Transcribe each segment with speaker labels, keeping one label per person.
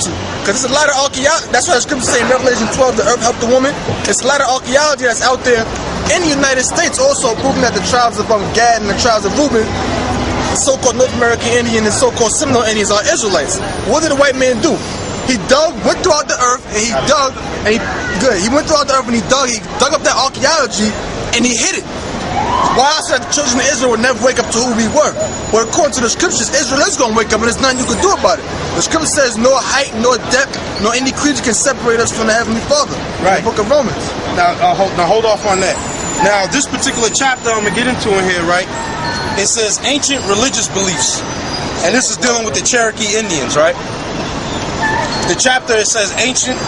Speaker 1: to. Because there's a lot of archaeology. That's why the scripture say in Revelation 12, the earth helped the woman. There's a lot of archaeology that's out there in the United States also proving that the tribes of Gad and the tribes of Reuben, the so-called North American Indian and so-called Seminole Indians, are Israelites. What did the white man do? He went throughout the earth, and he dug, and he went throughout the earth and he dug up that archaeology, and he hid it. Why? So that the children of Israel would never wake up to who we were. But according to the scriptures, Israel is going to wake up, and there's nothing you can do about it. The scripture says no height, nor depth, nor any creature can separate us from the Heavenly Father.
Speaker 2: Right.
Speaker 1: In the book of Romans.
Speaker 2: Now hold off on that. Now, this particular chapter I'm going to get into in here, right? It says ancient religious beliefs. And this is dealing with the Cherokee Indians, right? The chapter, it says ancient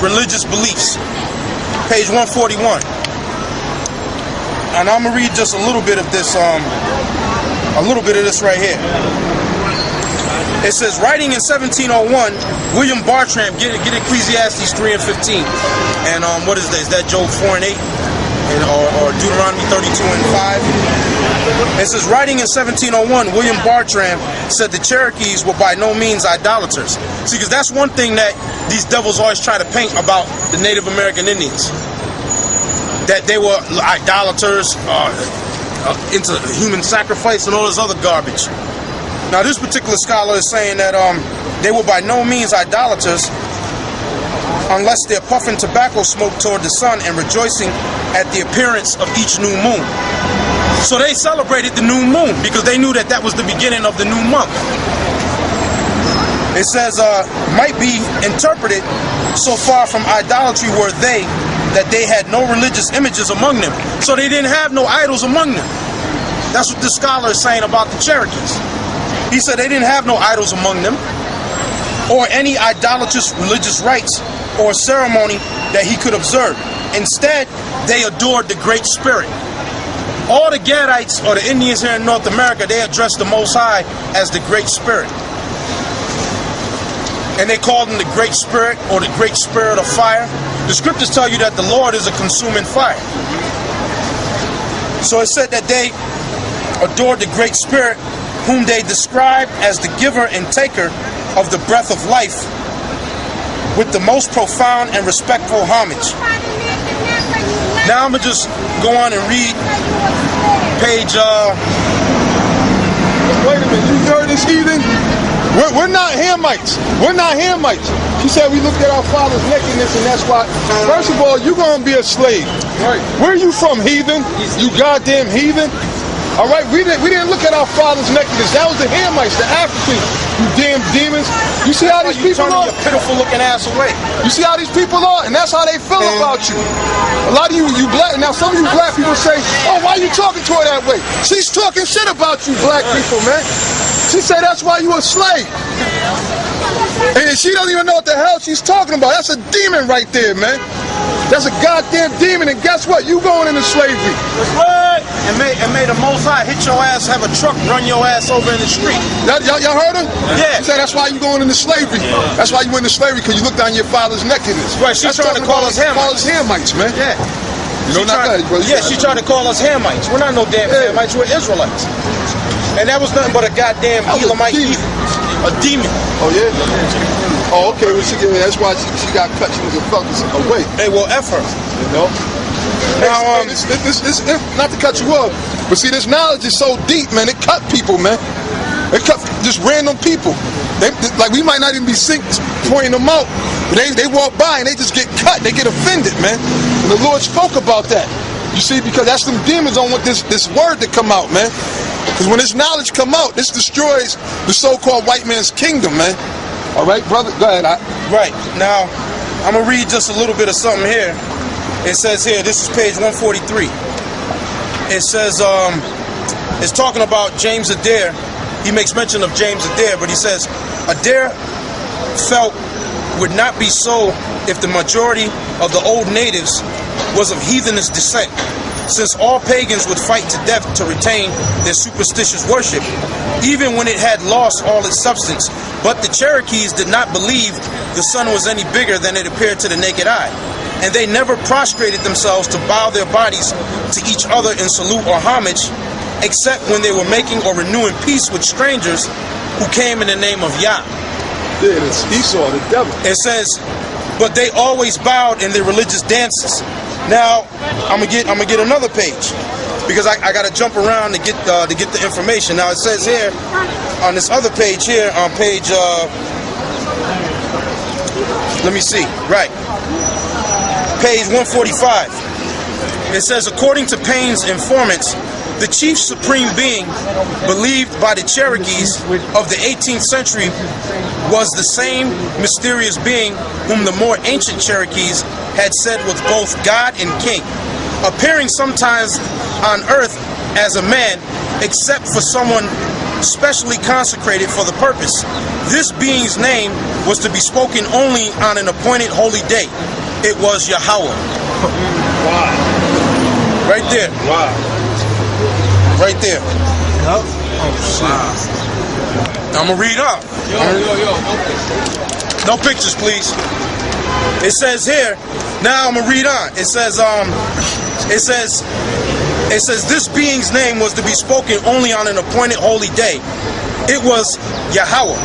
Speaker 2: religious beliefs. Page 141. And I'm going to read just a little bit of this right here. It says, writing in 1701, William Bartram, get Ecclesiastes 3 and 15. And what is that? Is that Job 4 and 8? Or Deuteronomy 32 and 5? It says, writing in 1701, William Bartram said the Cherokees were by no means idolaters. See, because that's one thing that these devils always try to paint about the Native American Indians. That they were idolaters, into human sacrifice and all this other garbage. Now, this particular scholar is saying that they were by no means idolaters unless they're puffing tobacco smoke toward the sun and rejoicing at the appearance of each new moon. So they celebrated the new moon because they knew that that was the beginning of the new month. It says, might be interpreted, so far from idolatry were they, that they had no religious images among them. So they didn't have no idols among them. That's what this scholar is saying about the Cherokees. He said they didn't have no idols among them, or any idolatrous religious rites or ceremony that he could observe. Instead, they adored the Great Spirit. All the Gadites, or the Indians here in North America, they addressed the Most High as the Great Spirit. And they called him the Great Spirit, or the Great Spirit of Fire. The scriptures tell you that the Lord is a consuming fire. So it said that they adored the Great Spirit, whom they described as the giver and taker of the breath of life, with the most profound and respectful homage. Now I'm going to just go on and read page...
Speaker 3: Wait a minute, you heard this heathen? We're not Hamites. We're not Hamites. She said we looked at our father's nakedness, and that's why. First of all, you're going to be a slave. Right. Where are you from, heathen? You goddamn heathen. All right, we didn't look at our father's nakedness. That was the Hamites, the Africans, you damn demons. You see how these people are?
Speaker 2: Your pitiful looking ass away.
Speaker 3: You see how these people are? And that's how they feel about you. A lot of you black, now some of you black people say, oh, why are you talking to her that way? She's talking shit about you black people, man. She said that's why you a slave. And she doesn't even know what the hell she's talking about. That's a demon right there, man. That's a goddamn demon, and guess what? You going into slavery.
Speaker 2: That's right. And may the Most High hit your ass, have a truck run your ass over in the street.
Speaker 3: Y'all heard him?
Speaker 2: Yeah.
Speaker 3: She said that's why you going into slavery. Yeah. That's why you went into slavery, because you looked down your father's nakedness.
Speaker 2: Right, she's trying to call us Hamites.
Speaker 3: Call us Hamites, man.
Speaker 2: Yeah.
Speaker 3: You know,
Speaker 2: she tried to call us Hamites. We're not no damn Hamites, we're Israelites. And that was nothing but a goddamn Elamite heathen. A demon.
Speaker 3: Oh, yeah? Oh, okay. Well, that's why she got cut. She was a fucking away.
Speaker 2: They will F her.
Speaker 3: You know? Now, this, not to cut you off, but see, this knowledge is so deep, man. It cut people, man. It cut just random people. Like, we might not even be pointing them out. But they walk by and they just get cut. They get offended, man. And the Lord spoke about that. You see, because that's them demons on what this word that come out, man. Because when this knowledge come out, this destroys the so-called white man's kingdom, man. All right, brother? Go ahead.
Speaker 2: Right. Now, I'm going to read just a little bit of something here. It says here, this is page 143. It says, it's talking about James Adair. He makes mention of James Adair, but he says, Adair felt would not be so if the majority of the old natives was of heathenish descent, since all pagans would fight to death to retain their superstitious worship, even when it had lost all its substance. But the Cherokees did not believe the sun was any bigger than it appeared to the naked eye, and they never prostrated themselves to bow their bodies to each other in salute or homage, except when they were making or renewing peace with strangers who came in the name of Yah.
Speaker 3: Yeah, it's Esau, the devil.
Speaker 2: It says, but they always bowed in their religious dances. Now, I'm gonna get another page because I gotta jump around to get the information. Now it says here on this other page here on page let me see, right, page 145. It says, according to Payne's informants, the chief supreme being believed by the Cherokees of the 18th century was the same mysterious being whom the more ancient Cherokees had said was both God and king, appearing sometimes on earth as a man, except for someone specially consecrated for the purpose. This being's name was to be spoken only on an appointed holy day. It was Yahweh.
Speaker 3: Wow.
Speaker 2: Right there.
Speaker 3: Wow.
Speaker 2: Right there.
Speaker 1: Yep.
Speaker 2: I'm gonna read up. No pictures, please. It says here. Now I'm gonna read on. It says this being's name was to be spoken only on an appointed holy day. It was Yahweh,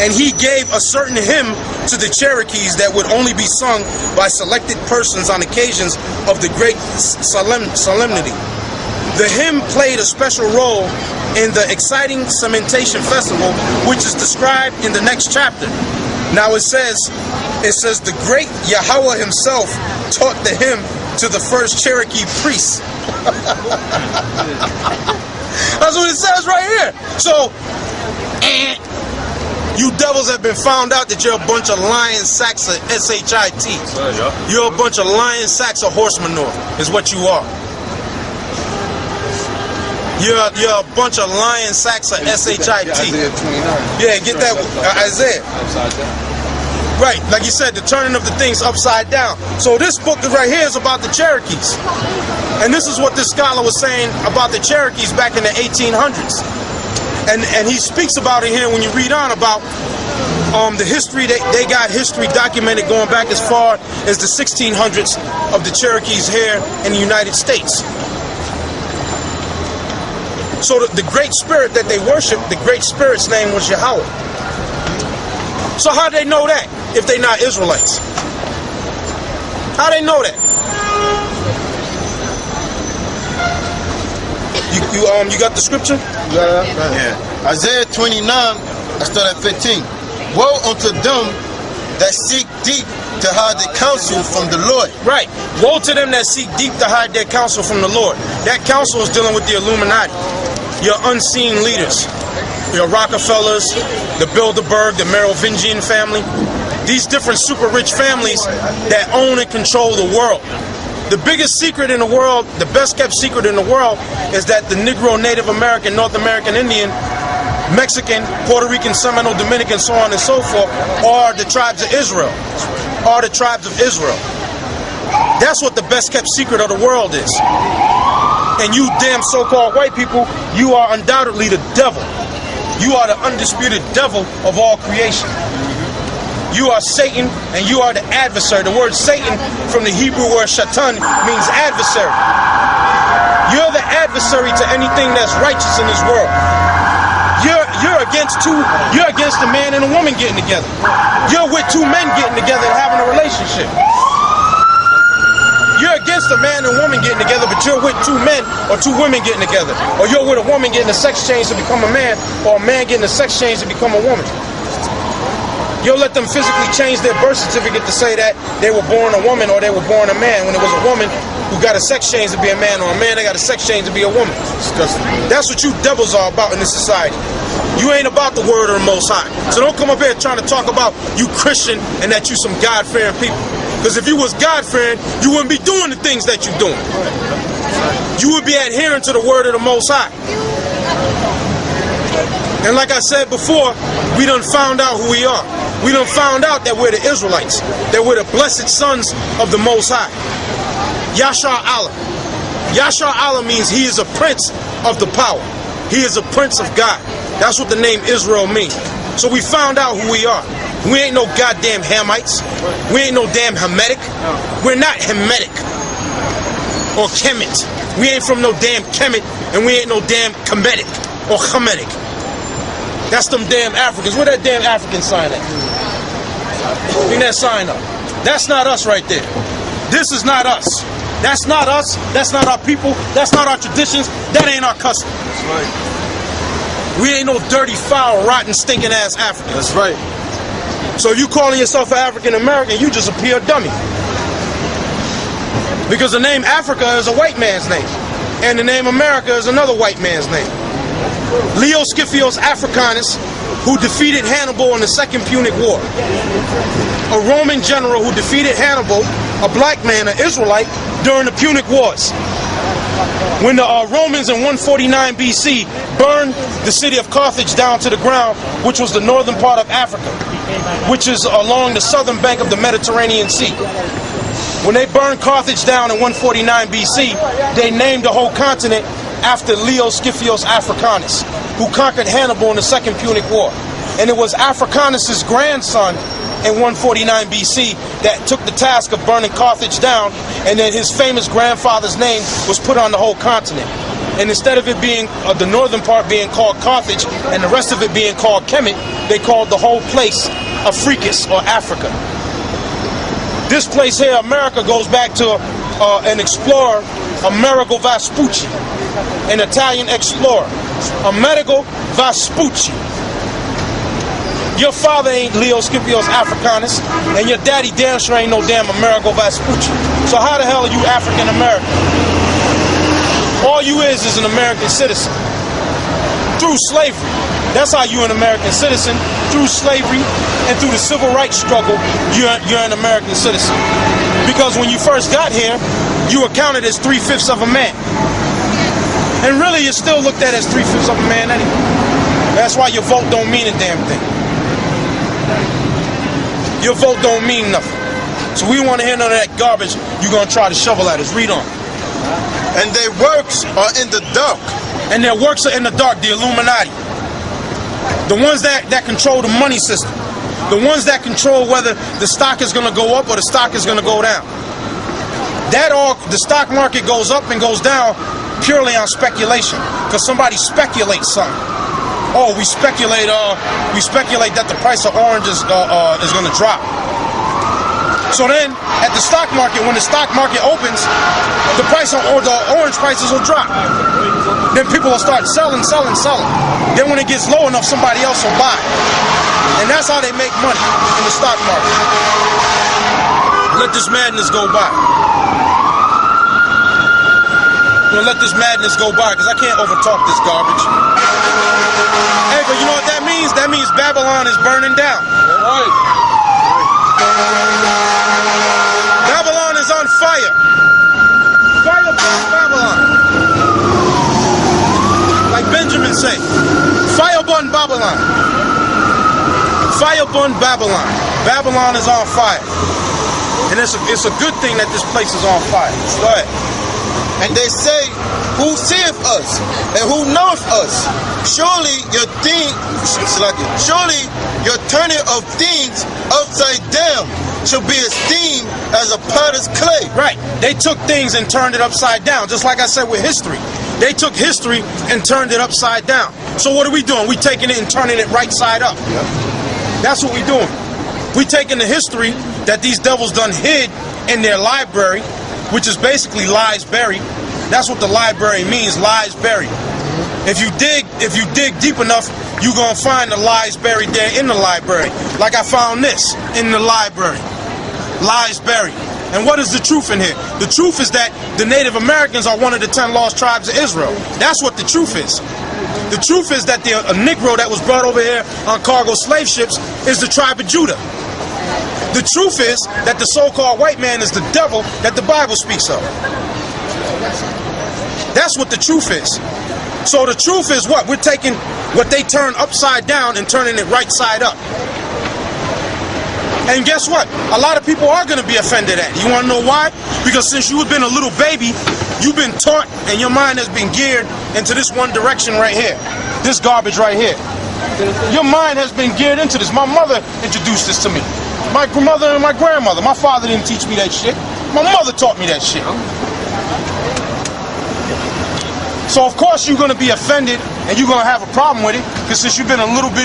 Speaker 2: and he gave a certain hymn to the Cherokees that would only be sung by selected persons on occasions of the great solemnity. The hymn played a special role in the exciting cementation festival, which is described in the next chapter. Now it says the great Yahweh himself taught the hymn to the first Cherokee priests. That's what it says right here. So, you devils have been found out that you're a bunch of lying sacks of S-H-I-T. You're a bunch of lying sacks of horse manure, is what you are. You're a bunch of lying sacks of S-H-I-T.
Speaker 3: Isaiah 29.
Speaker 2: Yeah, get that, Isaiah. Right, like you said, the turning of the things upside down. So this book right here is about the Cherokees. And this is what this scholar was saying about the Cherokees back in the 1800s. And he speaks about it here when you read on about the history. They got history documented going back as far as the 1600s of the Cherokees here in the United States. So the great spirit that they worshiped, the great spirit's name was Yahweh. So how do they know that if they're not Israelites? How do they know that? You got the scripture?
Speaker 4: Yeah. Isaiah 29, I start at 15. Woe unto them that seek deep to hide the counsel from the Lord.
Speaker 2: Right. Woe to them that seek deep to hide their counsel from the Lord. That counsel is dealing with the Illuminati, your unseen leaders, your Rockefellers, the Bilderberg, the Merovingian family, these different super rich families that own and control the world. The biggest secret in the world, the best kept secret in the world, is that the Negro, Native American, North American Indian, Mexican, Puerto Rican, Seminole, Dominican, so on and so forth, are the tribes of Israel. Are the tribes of Israel. That's what the best kept secret of the world is. And you damn so-called white people, you are undoubtedly the devil. You are the undisputed devil of all creation. You are Satan, and you are the adversary. The word Satan from the Hebrew word shaitan means adversary. You're the adversary to anything that's righteous in this world. You're against a man and a woman getting together. You're with two men getting together and having a relationship. You're against a man and woman getting together, but you're with two men or two women getting together. Or you're with a woman getting a sex change to become a man, or a man getting a sex change to become a woman. You'll let them physically change their birth certificate to say that they were born a woman or they were born a man, when it was a woman who got a sex change to be a man, or a man that got a sex change to be a woman.
Speaker 3: Disgusting.
Speaker 2: That's what you devils are about in this society. You ain't about the word of the Most High. So don't come up here trying to talk about you Christian and that you some God-fearing people. Because if you was God-fearing, you wouldn't be doing the things that you're doing. You would be adhering to the word of the Most High. And like I said before, we done found out who we are. We done found out that we're the Israelites, that we're the blessed sons of the Most High. Yashar Allah. Yashar Allah means he is a prince of the power. He is a prince of God. That's what the name Israel means. So we found out who we are. We ain't no goddamn Hamites. We ain't no damn Hamitic. We're not Hamitic or Kemet. We ain't from no damn Kemet, and we ain't no damn Kemetic or Hamitic. That's them damn Africans. Where that damn African sign at? Bring that sign up. That's not us right there. This is not us. That's not us. That's not our people. That's not our traditions. That ain't our custom.
Speaker 3: That's right.
Speaker 2: We ain't no dirty, foul, rotten, stinking ass Africans.
Speaker 3: That's right.
Speaker 2: So if you calling yourself an African American, you just a pure dummy. Because the name Africa is a white man's name, and the name America is another white man's name. Leo Scipios Africanus, who defeated Hannibal in the Second Punic War. A Roman general who defeated Hannibal, a black man, an Israelite, during the Punic Wars. When the Romans in 149 BC burned the city of Carthage down to the ground, which was the northern part of Africa, which is along the southern bank of the Mediterranean Sea. When they burned Carthage down in 149 BC, they named the whole continent after Leo Scipios Africanus, who conquered Hannibal in the Second Punic War. And it was Africanus' grandson in 149 BC that took the task of burning Carthage down, and then his famous grandfather's name was put on the whole continent. And instead of it being the northern part being called Carthage and the rest of it being called Kemet, they called the whole place Africus, or Africa. This place here, America, goes back to an explorer, Amerigo Vespucci, an Italian explorer. Amerigo Vespucci. Your father ain't Leo Scipios Africanus, and your daddy damn sure ain't no damn Amerigo Vespucci. So how the hell are you African American? All you is an American citizen. Through slavery. That's how you're an American citizen. Through slavery and through the civil rights struggle, you're an American citizen. Because when you first got here, you were counted as 3/5 of a man. And really, you're still looked at as 3/5 of a man anyway. That's why your vote don't mean a damn thing. Your vote don't mean nothing. So we want to hear none of that garbage you're going to try to shovel at us. Read on.
Speaker 4: And their works are in the dark.
Speaker 2: And their works are in the dark, the Illuminati. The ones that control the money system. The ones that control whether the stock is going to go up or the stock is going to go down. The stock market goes up and goes down purely on speculation. Because somebody speculates something. Oh, we speculate that the price of oranges is going to drop. So then, at the stock market, when the stock market opens, the price of the orange prices will drop. Then people will start selling. Then when it gets low enough, somebody else will buy. And that's how they make money in the stock market. Let this madness go by. I'm gonna let this madness go by because I can't overtalk this garbage. Hey, but you know what that means? That means Babylon is burning down.
Speaker 3: Right.
Speaker 2: Babylon is on fire. Fire burn Babylon. Like Benjamin said, fire burn Babylon. Fire burn Babylon. Babylon is on fire. And it's a good thing that this place is on fire. Go ahead.
Speaker 4: And they say, who seeth us and who knoweth us? Surely your turning of things upside down shall be esteemed as a potter's clay.
Speaker 2: Right. They took things and turned it upside down. Just like I said with history. They took history and turned it upside down. So what are we doing? We taking it and turning it right side up. That's what we're doing. We taking the history that these devils done hid in their library, which is basically lies buried. That's what the library means, lies buried. If you dig deep enough, you're gonna find the lies buried there in the library. Like I found this in the library. Lies buried. And what is the truth in here? The truth is that the Native Americans are one of the 10 lost tribes of Israel. That's what the truth is. The truth is that a Negro that was brought over here on cargo slave ships is the tribe of Judah. The truth is that the so-called white man is the devil that the Bible speaks of. That's what the truth is. So the truth is what? We're taking what they turn upside down and turning it right side up. And guess what? A lot of people are going to be offended at it. You want to know why? Because since you've been a little baby, you've been taught and your mind has been geared into this one direction right here. This garbage right here. Your mind has been geared into this. My mother introduced this to me. My mother and my grandmother. My father didn't teach me that shit. My mother taught me that shit. So of course you're going to be offended and you're gonna have a problem with it, because since you've been a little bit